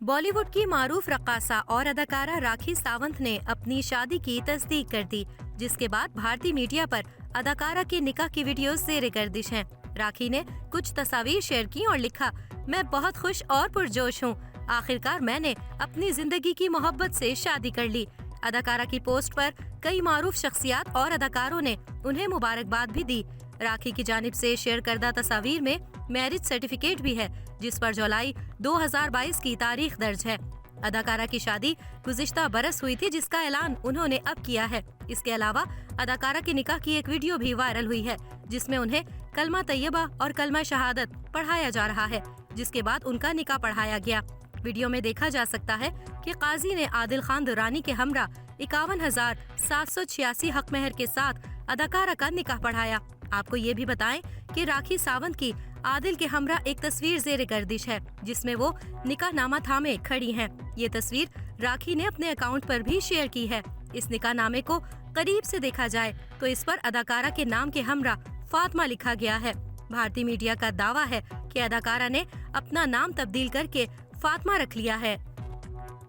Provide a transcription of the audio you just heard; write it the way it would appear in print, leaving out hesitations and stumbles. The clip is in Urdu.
بالی ووڈ کی معروف رقاصہ اور اداکارہ راکھی ساونت نے اپنی شادی کی تصدیق کر دی، جس کے بعد بھارتی میڈیا پر اداکارہ کے نکاح کی ویڈیوز زیر گردش ہیں۔ راکھی نے کچھ تصاویر شیئر کی اور لکھا، میں بہت خوش اور پرجوش ہوں، آخرکار میں نے اپنی زندگی کی محبت سے شادی کر لی۔ اداکارہ کی پوسٹ پر کئی معروف شخصیات اور اداکاروں نے انہیں مبارکباد بھی دی۔ راکھی کی جانب سے شیئر کردہ تصاویر میں میرج سرٹیفکیٹ بھی ہے، جس پر جولائی 2022 کی تاریخ درج ہے۔ اداکارہ کی شادی گزشتہ برس ہوئی تھی، جس کا اعلان انہوں نے اب کیا ہے۔ اس کے علاوہ اداکارہ کے نکاح کی ایک ویڈیو بھی وائرل ہوئی ہے، جس میں انہیں کلمہ طیبہ اور کلمہ شہادت پڑھایا جا رہا ہے، جس کے بعد ان کا نکاح پڑھایا گیا۔ ویڈیو میں دیکھا جا سکتا ہے کہ قاضی نے عادل خان درانی کے ہمراہ 51,786 حق مہر کے ساتھ اداکارہ کا نکاح پڑھایا۔ آپ کو یہ بھی بتائیں کہ راکھی ساونت کی عادل کے ہمراہ ایک تصویر زیر گردش ہے، جس میں وہ نکاح نامہ تھامے کھڑی ہیں۔ یہ تصویر راکھی نے اپنے اکاؤنٹ پر بھی شیئر کی ہے۔ اس نکاح نامے کو قریب سے دیکھا جائے تو اس پر اداکارہ کے نام کے ہمراہ فاطمہ لکھا گیا ہے۔ بھارتی میڈیا کا دعویٰ ہے کہ اداکارہ نے اپنا نام تبدیل کر کے فاطمہ رکھ لیا ہے۔